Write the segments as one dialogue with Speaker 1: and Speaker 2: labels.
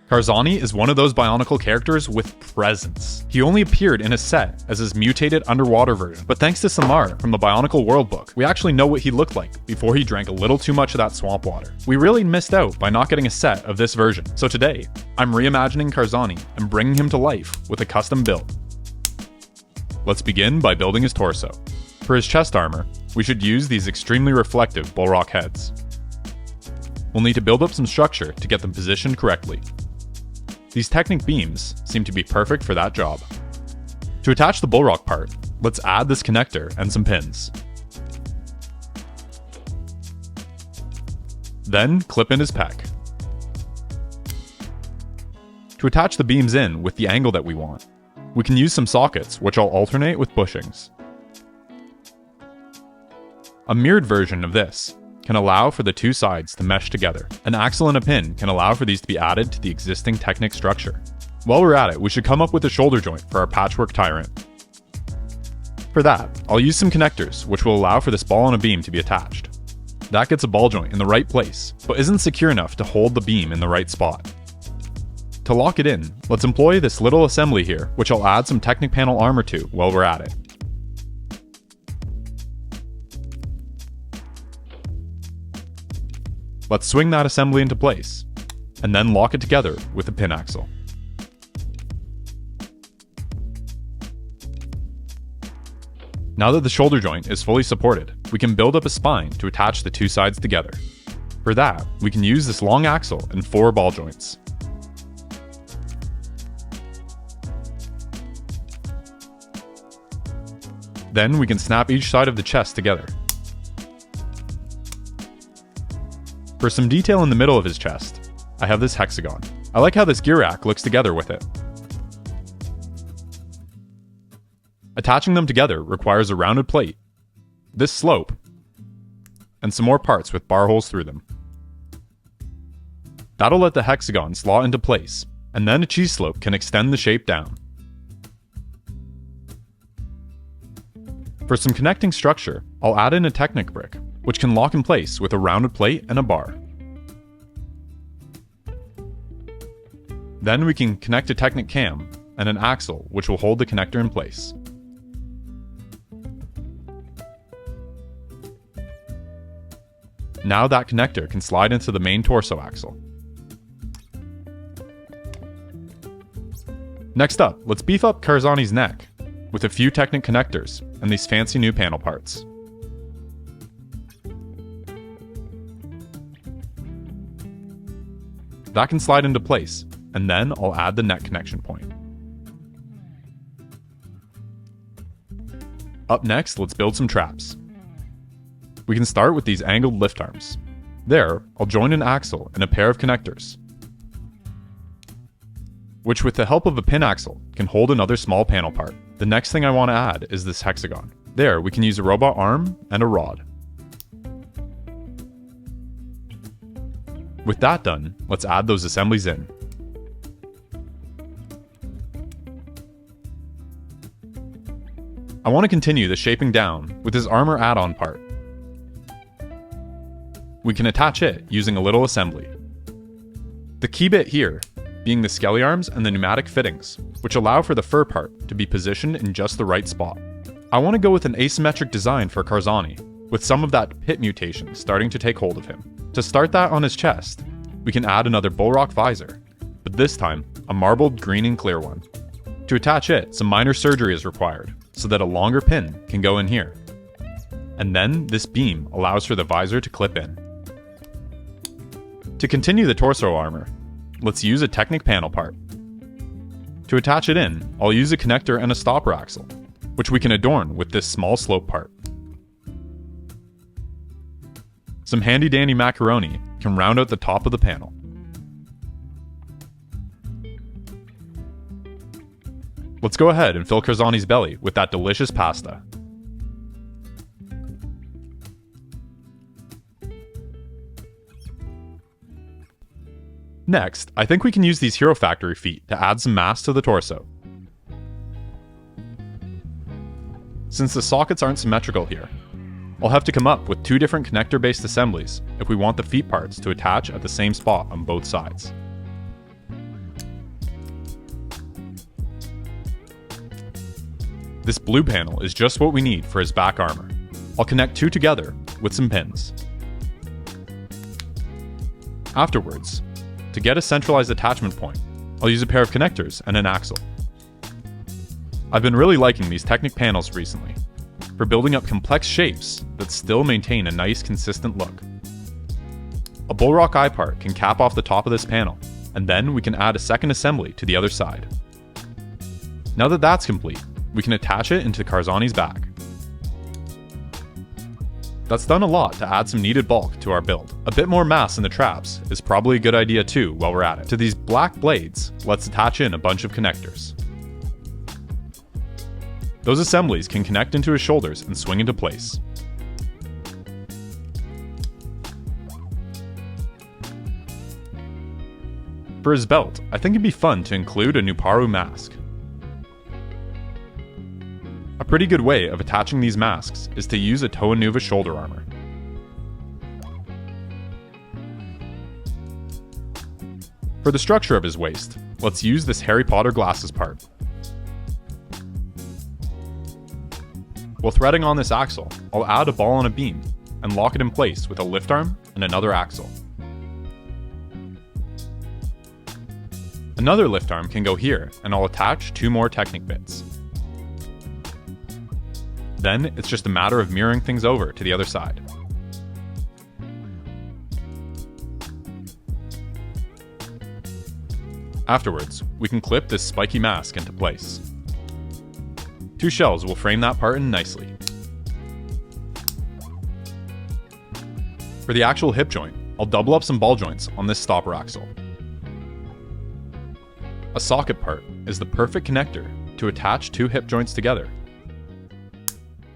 Speaker 1: Karzahni is one of those Bionicle characters with presence. He only appeared in a set as his mutated underwater version, but thanks to Samar from the Bionicle World Book, we actually know what he looked like before he drank a little too much of that swamp water. We really missed out by not getting a set of this version, so today, I'm reimagining Karzahni and bringing him to life with a custom build. Let's begin by building his torso. For his chest armor, we should use these extremely reflective bullrock heads. We'll need to build up some structure to get them positioned correctly. These Technic beams seem to be perfect for that job. To attach the bullrock part, let's add this connector and some pins. Then clip in his pec. To attach the beams in with the angle that we want, we can use some sockets which I'll alternate with bushings. A mirrored version of this can allow for the two sides to mesh together. An axle and a pin can allow for these to be added to the existing Technic structure. While we're at it, we should come up with a shoulder joint for our patchwork tyrant. For that, I'll use some connectors, which will allow for this ball on a beam to be attached. That gets a ball joint in the right place, but isn't secure enough to hold the beam in the right spot. To lock it in, let's employ this little assembly here, which I'll add some Technic panel armor to while we're at it. Let's swing that assembly into place, and then lock it together with a pin axle. Now that the shoulder joint is fully supported, we can build up a spine to attach the two sides together. For that, we can use this long axle and 4 ball joints. Then we can snap each side of the chest together. For some detail in the middle of his chest, I have this hexagon. I like how this gear rack looks together with it. Attaching them together requires a rounded plate, this slope, and some more parts with bar holes through them. That'll let the hexagon slot into place, and then a cheese slope can extend the shape down. For some connecting structure, I'll add in a Technic brick, which can lock in place with a rounded plate and a bar. Then we can connect a Technic cam and an axle, which will hold the connector in place. Now that connector can slide into the main torso axle. Next up, let's beef up Karzahni's neck with a few Technic connectors and these fancy new panel parts. That can slide into place, and then I'll add the neck connection point. Up next, let's build some traps. We can start with these angled lift arms. There, I'll join an axle and a pair of connectors, which with the help of a pin axle can hold another small panel part. The next thing I want to add is this hexagon. There, we can use a robot arm and a rod. With that done, let's add those assemblies in. I want to continue the shaping down with his armor add-on part. We can attach it using a little assembly. The key bit here being the skelly arms and the pneumatic fittings, which allow for the fur part to be positioned in just the right spot. I want to go with an asymmetric design for Karzahni, with some of that pit mutation starting to take hold of him. To start that on his chest, we can add another bullrock visor, but this time a marbled green and clear one. To attach it, some minor surgery is required, so that a longer pin can go in here. And then this beam allows for the visor to clip in. To continue the torso armor, let's use a Technic panel part. To attach it in, I'll use a connector and a stopper axle, which we can adorn with this small slope part. Some handy dandy macaroni can round out the top of the panel. Let's go ahead and fill Karzahni's belly with that delicious pasta. Next, I think we can use these Hero Factory feet to add some mass to the torso. Since the sockets aren't symmetrical here, I'll have to come up with 2 different connector-based assemblies if we want the feet parts to attach at the same spot on both sides. This blue panel is just what we need for his back armor. I'll connect two together with some pins. Afterwards, to get a centralized attachment point, I'll use a pair of connectors and an axle. I've been really liking these Technic panels recently, for building up complex shapes that still maintain a nice consistent look. A bullrock eye part can cap off the top of this panel, and then we can add a second assembly to the other side. Now that that's complete, we can attach it into Karzahni's back. That's done a lot to add some needed bulk to our build. A bit more mass in the traps is probably a good idea too while we're at it. To these black blades, let's attach in a bunch of connectors. Those assemblies can connect into his shoulders and swing into place. For his belt, I think it'd be fun to include a Nuparu mask. A pretty good way of attaching these masks is to use a Toa Nuva shoulder armor. For the structure of his waist, let's use this Harry Potter glasses part. While threading on this axle, I'll add a ball on a beam and lock it in place with a lift arm and another axle. Another lift arm can go here, and I'll attach two more Technic bits. Then it's just a matter of mirroring things over to the other side. Afterwards, we can clip this spiky mask into place. Two shells will frame that part in nicely. For the actual hip joint, I'll double up some ball joints on this stopper axle. A socket part is the perfect connector to attach two hip joints together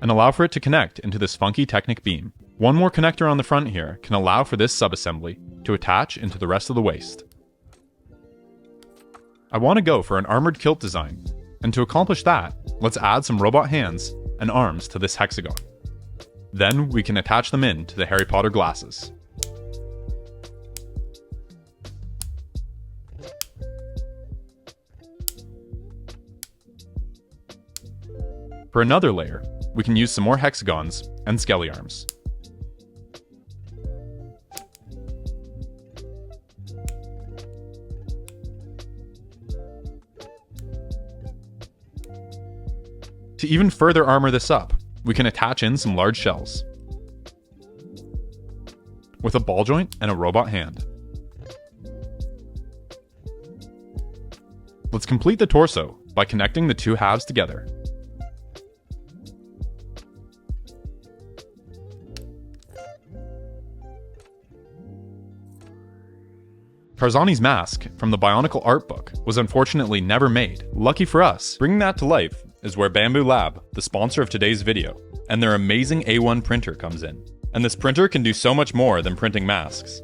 Speaker 1: and allow for it to connect into this funky Technic beam. One more connector on the front here can allow for this subassembly to attach into the rest of the waist. I want to go for an armored kilt design, and to accomplish that, let's add some robot hands and arms to this hexagon. Then we can attach them in to the Harry Potter glasses. For another layer, we can use some more hexagons and skelly arms. To even further armor this up, we can attach in some large shells with a ball joint and a robot hand. Let's complete the torso by connecting the two halves together. Karzahni's mask from the Bionicle art book was unfortunately never made. Lucky for us, bringing that to life is where Bamboo Lab, the sponsor of today's video, and their amazing A1 printer comes in. And this printer can do so much more than printing masks.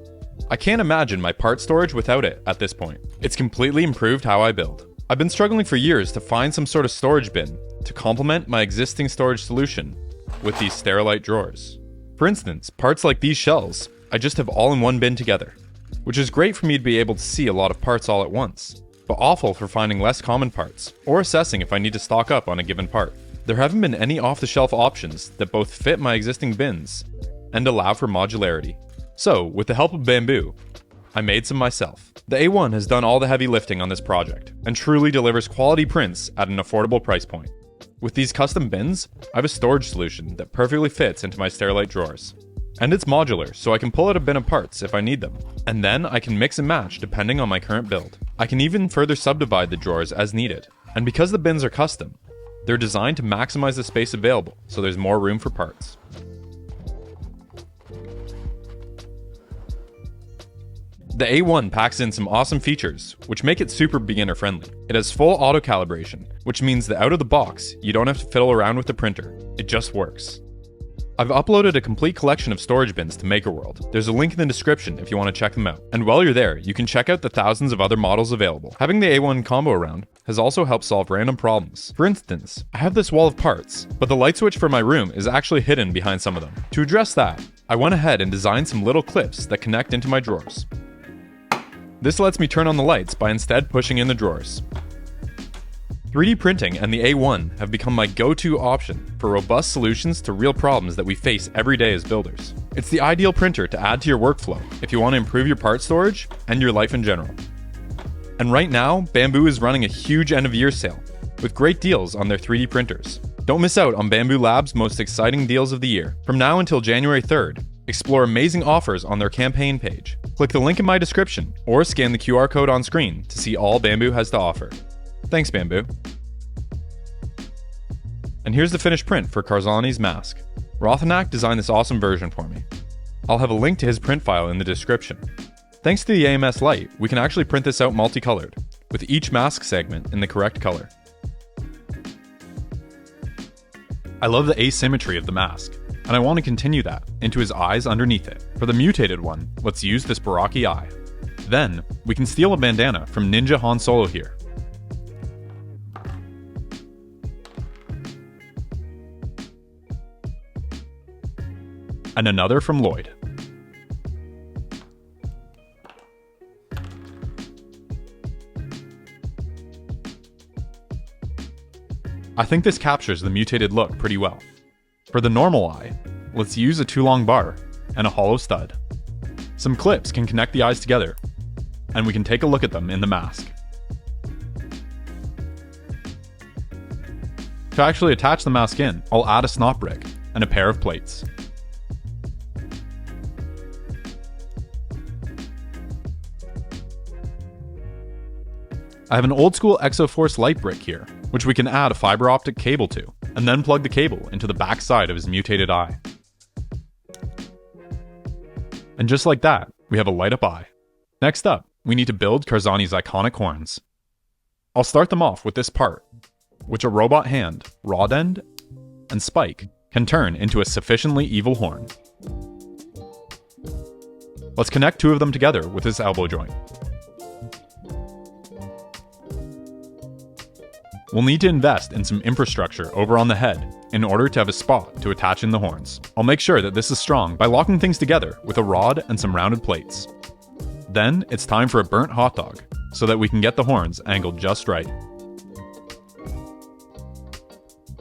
Speaker 1: I can't imagine my part storage without it at this point. It's completely improved how I build. I've been struggling for years to find some sort of storage bin to complement my existing storage solution with these Sterilite drawers. For instance, parts like these shells, I just have all in one bin together, which is great for me to be able to see a lot of parts all at once, but awful for finding less common parts, or assessing if I need to stock up on a given part. There haven't been any off-the-shelf options that both fit my existing bins and allow for modularity. So, with the help of Bamboo, I made some myself. The A1 has done all the heavy lifting on this project, and truly delivers quality prints at an affordable price point. With these custom bins, I have a storage solution that perfectly fits into my Sterilite drawers. And it's modular, so I can pull out a bin of parts if I need them, and then I can mix and match depending on my current build. I can even further subdivide the drawers as needed, and because the bins are custom, they're designed to maximize the space available, so there's more room for parts. The A1 packs in some awesome features, which make it super beginner friendly. It has full auto calibration, which means that out of the box, you don't have to fiddle around with the printer. It just works. I've uploaded a complete collection of storage bins to MakerWorld. There's a link in the description if you want to check them out. And while you're there, you can check out the thousands of other models available. Having the A1 combo around has also helped solve random problems. For instance, I have this wall of parts, but the light switch for my room is actually hidden behind some of them. To address that, I went ahead and designed some little clips that connect into my drawers. This lets me turn on the lights by instead pushing in the drawers. 3D printing and the A1 have become my go-to option for robust solutions to real problems that we face every day as builders. It's the ideal printer to add to your workflow if you want to improve your part storage and your life in general. And right now, Bamboo is running a huge end-of-year sale with great deals on their 3D printers. Don't miss out on Bamboo Lab's most exciting deals of the year. From now until January 3rd, explore amazing offers on their campaign page. Click the link in my description or scan the QR code on screen to see all Bamboo has to offer. Thanks, Bamboo. And here's the finished print for Karzahni's mask. Rothanak designed this awesome version for me. I'll have a link to his print file in the description. Thanks to the AMS light, we can actually print this out multicolored, with each mask segment in the correct color. I love the asymmetry of the mask, and I want to continue that into his eyes underneath it. For the mutated one, let's use this Baraki eye. Then, we can steal a bandana from Ninja Han Solo here. And another from Lloyd. I think this captures the mutated look pretty well. For the normal eye, let's use a too long bar and a hollow stud. Some clips can connect the eyes together, and we can take a look at them in the mask. To actually attach the mask in, I'll add a snot brick and a pair of plates. I have an old school Exoforce light brick here, which we can add a fiber optic cable to, and then plug the cable into the back side of his mutated eye. And just like that, we have a light up eye. Next up, we need to build Karzahni's iconic horns. I'll start them off with this part, which a robot hand, rod end, and spike can turn into a sufficiently evil horn. Let's connect two of them together with this elbow joint. We'll need to invest in some infrastructure over on the head in order to have a spot to attach in the horns. I'll make sure that this is strong by locking things together with a rod and some rounded plates. Then it's time for a burnt hot dog so that we can get the horns angled just right.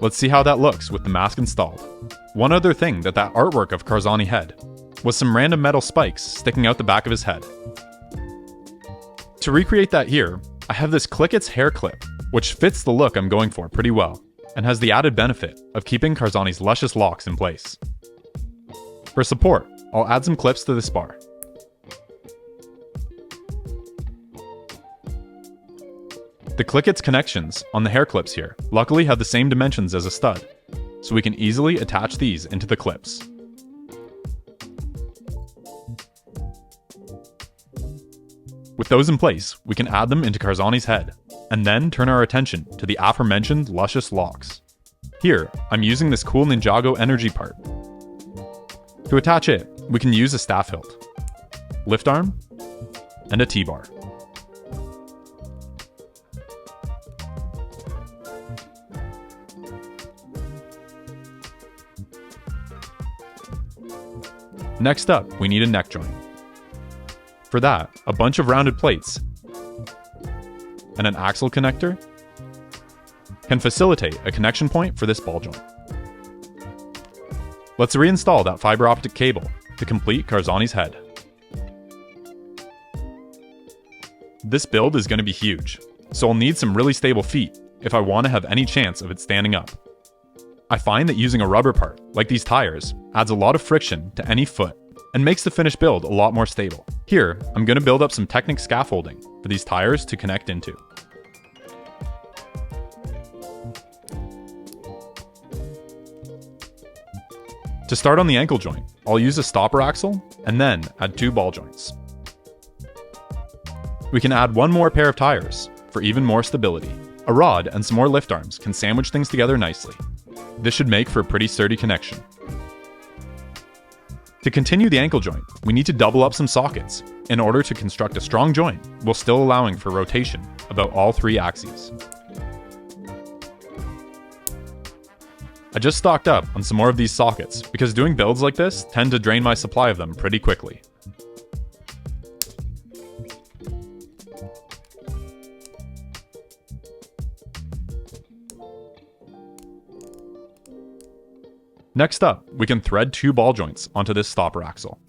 Speaker 1: Let's see how that looks with the mask installed. One other thing that artwork of Karzahni had was some random metal spikes sticking out the back of his head. To recreate that here, I have this Clicket's hair clip, which fits the look I'm going for pretty well, and has the added benefit of keeping Karzahni's luscious locks in place. For support, I'll add some clips to this bar. The Clicket's connections on the hair clips here luckily have the same dimensions as a stud, so we can easily attach these into the clips. With those in place, we can add them into Karzahni's head, and then turn our attention to the aforementioned luscious locks. Here, I'm using this cool Ninjago energy part. To attach it, we can use a staff hilt, lift arm, and a T-bar. Next up, we need a neck joint. For that, a bunch of rounded plates and an axle connector can facilitate a connection point for this ball joint. Let's reinstall that fiber optic cable to complete Karzahni's head. This build is going to be huge, so I'll need some really stable feet if I want to have any chance of it standing up. I find that using a rubber part, like these tires, adds a lot of friction to any foot and makes the finished build a lot more stable. Here, I'm going to build up some Technic scaffolding for these tires to connect into. To start on the ankle joint, I'll use a stopper axle and then add two ball joints. We can add one more pair of tires for even more stability. A rod and some more lift arms can sandwich things together nicely. This should make for a pretty sturdy connection. To continue the ankle joint, we need to double up some sockets in order to construct a strong joint while still allowing for rotation about all three axes. I just stocked up on some more of these sockets because doing builds like this tend to drain my supply of them pretty quickly. Next up, we can thread 2 ball joints onto this stopper axle.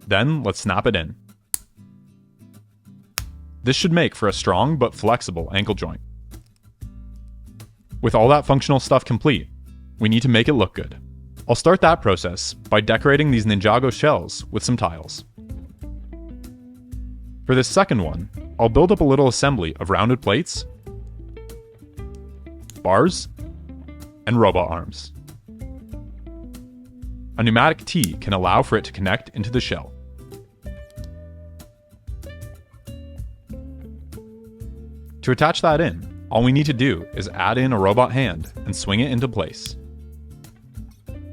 Speaker 1: Then let's snap it in. This should make for a strong but flexible ankle joint. With all that functional stuff complete, we need to make it look good. I'll start that process by decorating these Ninjago shells with some tiles. For this second one, I'll build up a little assembly of rounded plates, bars, and robot arms. A pneumatic T can allow for it to connect into the shell. To attach that in, all we need to do is add in a robot hand and swing it into place.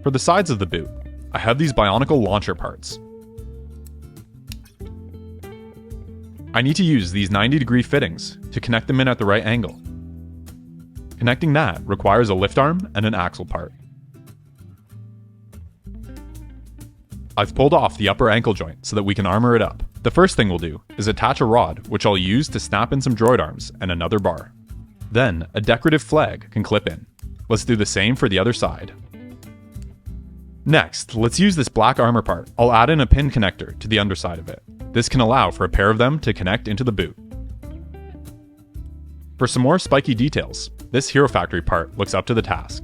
Speaker 1: For the sides of the boot, I have these Bionicle launcher parts. I need to use these 90-degree fittings to connect them in at the right angle. Connecting that requires a lift arm and an axle part. I've pulled off the upper ankle joint so that we can armor it up. The first thing we'll do is attach a rod, which I'll use to snap in some droid arms and another bar. Then, a decorative flag can clip in. Let's do the same for the other side. Next, let's use this black armor part. I'll add in a pin connector to the underside of it. This can allow for a pair of them to connect into the boot. For some more spiky details, this Hero Factory part looks up to the task.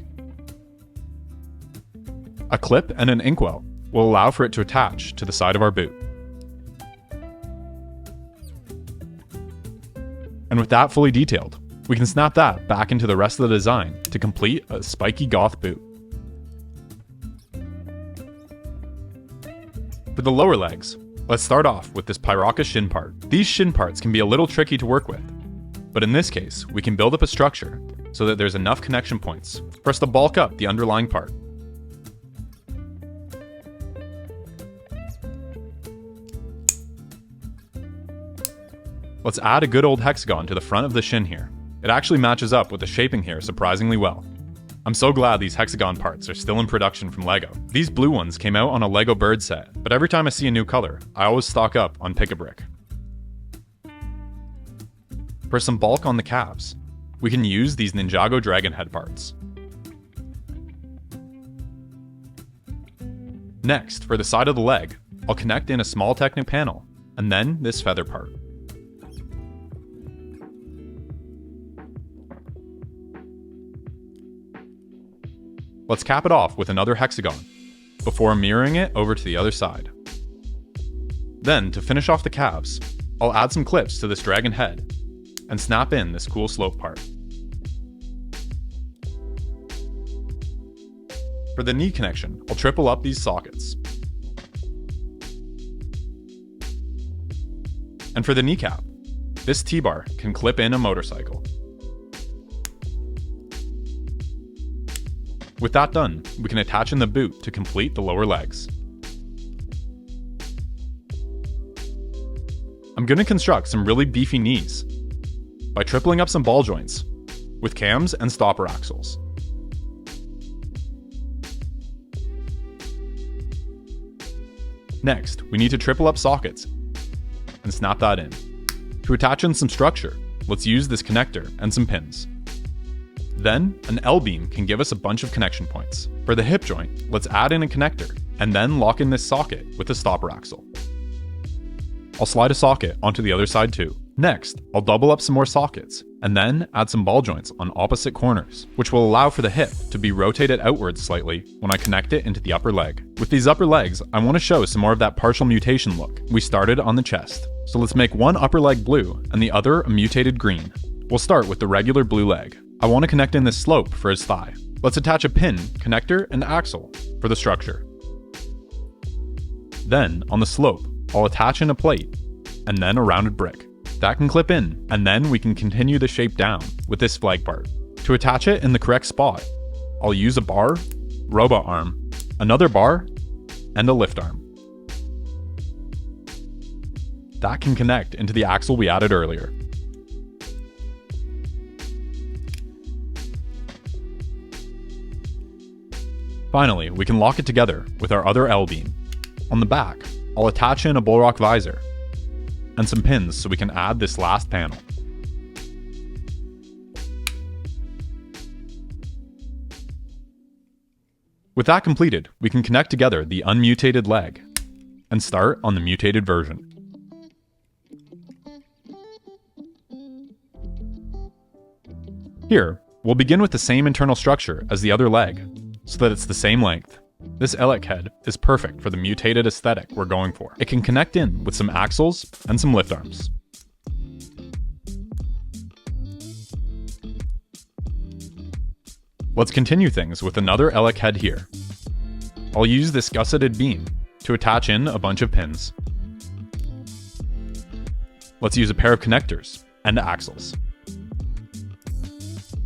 Speaker 1: A clip and an inkwell will allow for it to attach to the side of our boot. And with that fully detailed, we can snap that back into the rest of the design to complete a spiky goth boot. For the lower legs, let's start off with this Pyroka shin part. These shin parts can be a little tricky to work with, but in this case, we can build up a structure so that there's enough connection points for us to bulk up the underlying part. Let's add a good old hexagon to the front of the shin here. It actually matches up with the shaping here surprisingly well. I'm so glad these hexagon parts are still in production from LEGO. These blue ones came out on a LEGO bird set, but every time I see a new color, I always stock up on Pick-a-Brick. For some bulk on the calves, we can use these Ninjago dragon head parts. Next, for the side of the leg, I'll connect in a small Technic panel, and then this feather part. Let's cap it off with another hexagon, before mirroring it over to the other side. Then, to finish off the calves, I'll add some clips to this dragon head, and snap in this cool slope part. For the knee connection, I'll triple up these sockets. And for the kneecap, this T-bar can clip in a motorcycle. With that done, we can attach in the boot to complete the lower legs. I'm going to construct some really beefy knees by tripling up some ball joints with cams and stopper axles. Next, we need to triple up sockets and snap that in. To attach in some structure, let's use this connector and some pins. Then, an L-beam can give us a bunch of connection points. For the hip joint, let's add in a connector, and then lock in this socket with the stopper axle. I'll slide a socket onto the other side too. Next, I'll double up some more sockets, and then add some ball joints on opposite corners, which will allow for the hip to be rotated outwards slightly when I connect it into the upper leg. With these upper legs, I want to show some more of that partial mutation look we started on the chest. So let's make one upper leg blue, and the other a mutated green. We'll start with the regular blue leg. I want to connect in this slope for his thigh. Let's attach a pin, connector, and axle for the structure. Then, on the slope, I'll attach in a plate, and then a rounded brick. That can clip in, and then we can continue the shape down with this flag part. To attach it in the correct spot, I'll use a bar, robot arm, another bar, and a lift arm. That can connect into the axle we added earlier. Finally, we can lock it together with our other L-beam. On the back, I'll attach in a bullrock visor and some pins so we can add this last panel. With that completed, we can connect together the unmutated leg and start on the mutated version. Here, we'll begin with the same internal structure as the other leg, so that it's the same length. This Elec head is perfect for the mutated aesthetic we're going for. It can connect in with some axles and some lift arms. Let's continue things with another Elec head here. I'll use this gusseted beam to attach in a bunch of pins. Let's use a pair of connectors and axles.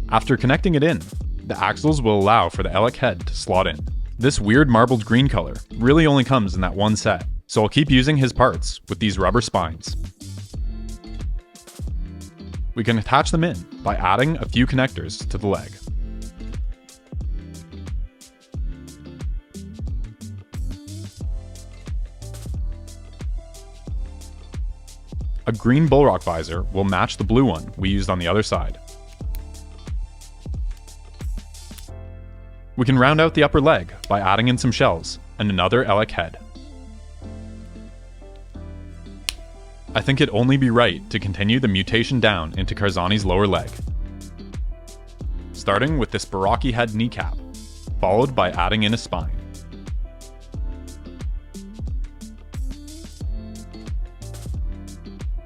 Speaker 1: After connecting it in, the axles will allow for the Elec head to slot in. This weird marbled green color really only comes in that one set, so I'll keep using his parts with these rubber spines. We can attach them in by adding a few connectors to the leg. A green bullrock visor will match the blue one we used on the other side. We can round out the upper leg by adding in some shells and another Elec head. I think it'd only be right to continue the mutation down into Karzahni's lower leg. Starting with this Baraki head kneecap, followed by adding in a spine.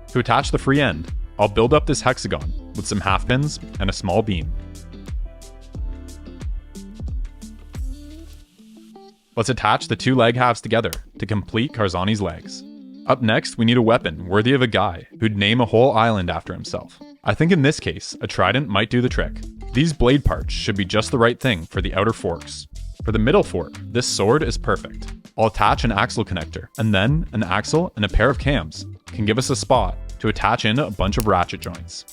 Speaker 1: To attach the free end, I'll build up this hexagon with some half pins and a small beam. Let's attach the two leg halves together to complete Karzahni's legs. Up next, we need a weapon worthy of a guy who'd name a whole island after himself. I think in this case, a trident might do the trick. These blade parts should be just the right thing for the outer forks. For the middle fork, this sword is perfect. I'll attach an axle connector, and then an axle and a pair of cams can give us a spot to attach in a bunch of ratchet joints.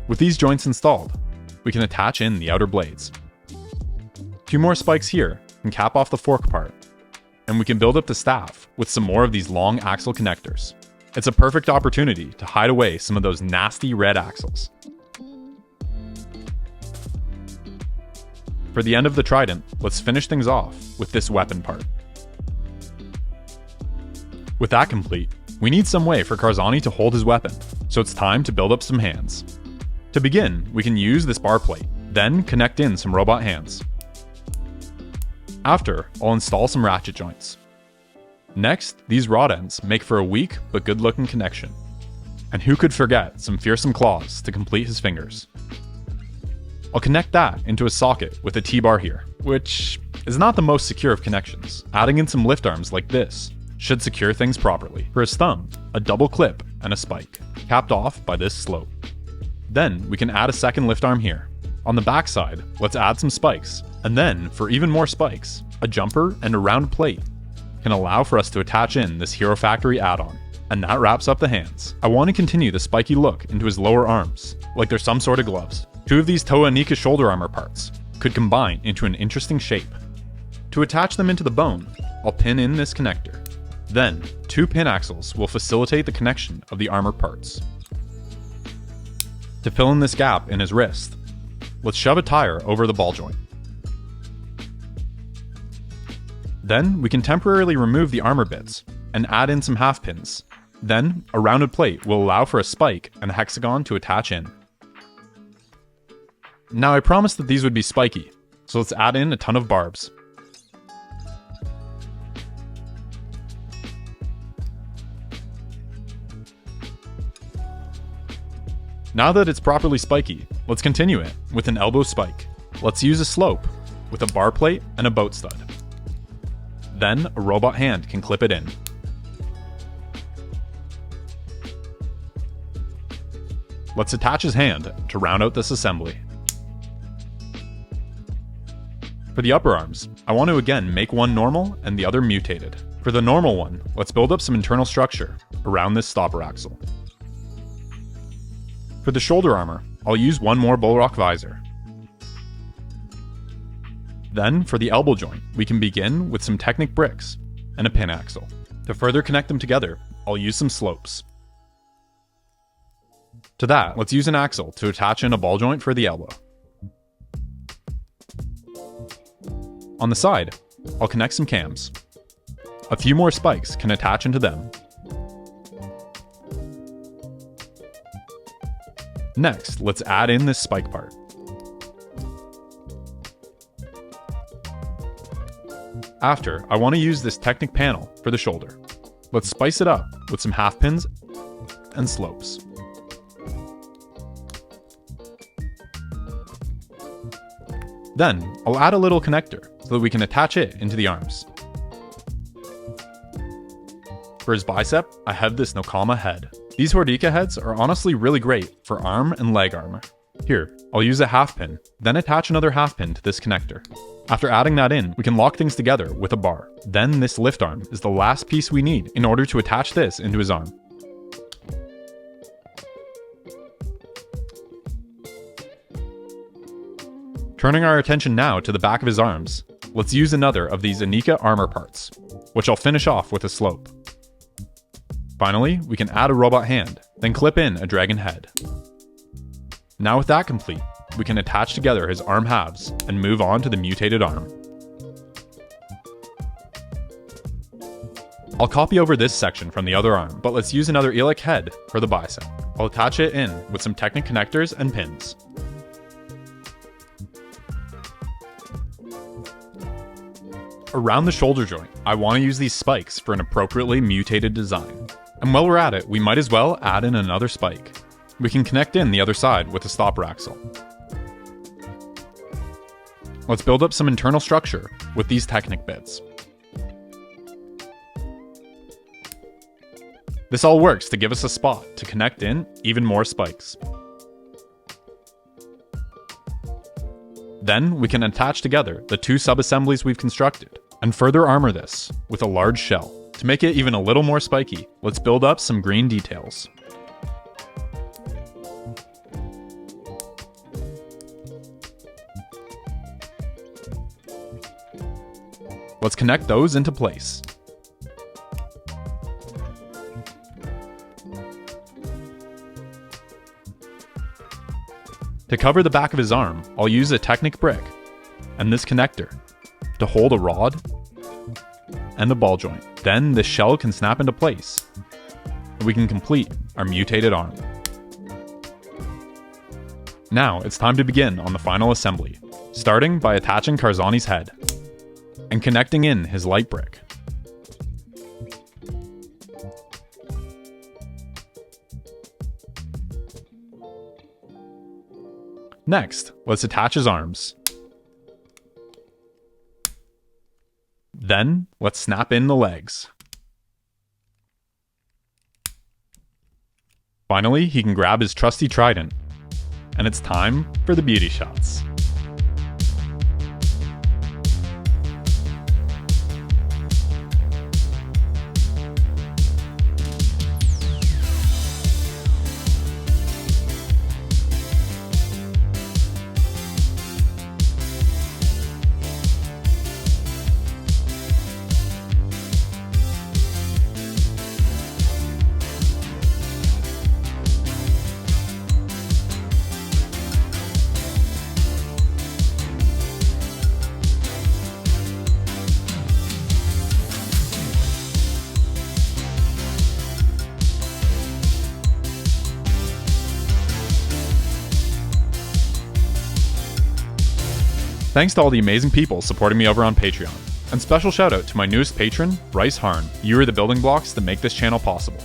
Speaker 1: With these joints installed, we can attach in the outer blades. 2 more spikes here can cap off the fork part, and we can build up the staff with some more of these long axle connectors. It's a perfect opportunity to hide away some of those nasty red axles. For the end of the trident, let's finish things off with this weapon part. With that complete, we need some way for Karzahni to hold his weapon, so it's time to build up some hands. To begin, we can use this bar plate, then connect in some robot hands. After, I'll install some ratchet joints. Next, these rod ends make for a weak but good looking connection. And who could forget some fearsome claws to complete his fingers? I'll connect that into a socket with a T-bar here, which is not the most secure of connections. Adding in some lift arms like this should secure things properly. For his thumb, a double clip and a spike, capped off by this slope. Then we can add a second lift arm here. On the back side, let's add some spikes, and then, for even more spikes, a jumper and a round plate can allow for us to attach in this Hero Factory add-on. And that wraps up the hands. I want to continue the spiky look into his lower arms, like they're some sort of gloves. 2 of these Toa Nika shoulder armor parts could combine into an interesting shape. To attach them into the bone, I'll pin in this connector. Then, 2 pin axles will facilitate the connection of the armor parts. To fill in this gap in his wrist, let's shove a tire over the ball joint. Then, we can temporarily remove the armor bits and add in some half pins. Then, a rounded plate will allow for a spike and a hexagon to attach in. Now I promised that these would be spiky, so let's add in a ton of barbs. Now that it's properly spiky, let's continue it with an elbow spike. Let's use a slope with a bar plate and a boat stud. Then a robot hand can clip it in. Let's attach his hand to round out this assembly. For the upper arms, I want to again make one normal and the other mutated. For the normal one, let's build up some internal structure around this stopper axle. For the shoulder armor, I'll use one more bullrock visor. Then, for the elbow joint, we can begin with some Technic bricks and a pin axle. To further connect them together, I'll use some slopes. To that, let's use an axle to attach in a ball joint for the elbow. On the side, I'll connect some cams. A few more spikes can attach into them. Next, let's add in this spike part. After, I want to use this Technic panel for the shoulder. Let's spice it up with some half pins and slopes. Then, I'll add a little connector so that we can attach it into the arms. For his bicep, I have this Nakama head. These Hordika heads are honestly really great for arm and leg armor. Here, I'll use a half pin, then attach another half pin to this connector. After adding that in, we can lock things together with a bar. Then this lift arm is the last piece we need in order to attach this into his arm. Turning our attention now to the back of his arms, let's use another of these Anika armor parts, which I'll finish off with a slope. Finally, we can add a robot hand, then clip in a dragon head. Now with that complete, we can attach together his arm halves and move on to the mutated arm. I'll copy over this section from the other arm, but let's use another Elec head for the bicep. I'll attach it in with some Technic connectors and pins. Around the shoulder joint, I want to use these spikes for an appropriately mutated design. And while we're at it, we might as well add in another spike. We can connect in the other side with a stopper axle. Let's build up some internal structure with these Technic bits. This all works to give us a spot to connect in even more spikes. Then we can attach together the two sub-assemblies we've constructed and further armor this with a large shell. To make it even a little more spiky, let's build up some green details. Let's connect those into place. To cover the back of his arm, I'll use a Technic brick and this connector to hold a rod and the ball joint. Then this shell can snap into place, and we can complete our mutated arm. Now it's time to begin on the final assembly, starting by attaching Karzahni's head and connecting in his light brick. Next, let's attach his arms. Then, let's snap in the legs. Finally, he can grab his trusty trident, and it's time for the beauty shots. Thanks to all the amazing people supporting me over on Patreon. And special shout out to my newest patron, Bryce Harn. You are the building blocks that make this channel possible.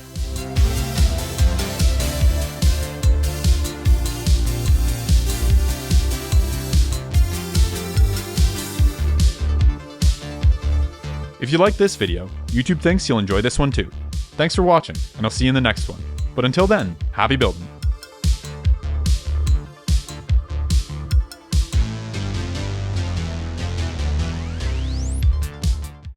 Speaker 1: If you like this video, YouTube thinks you'll enjoy this one too. Thanks for watching, and I'll see you in the next one. But until then, happy building.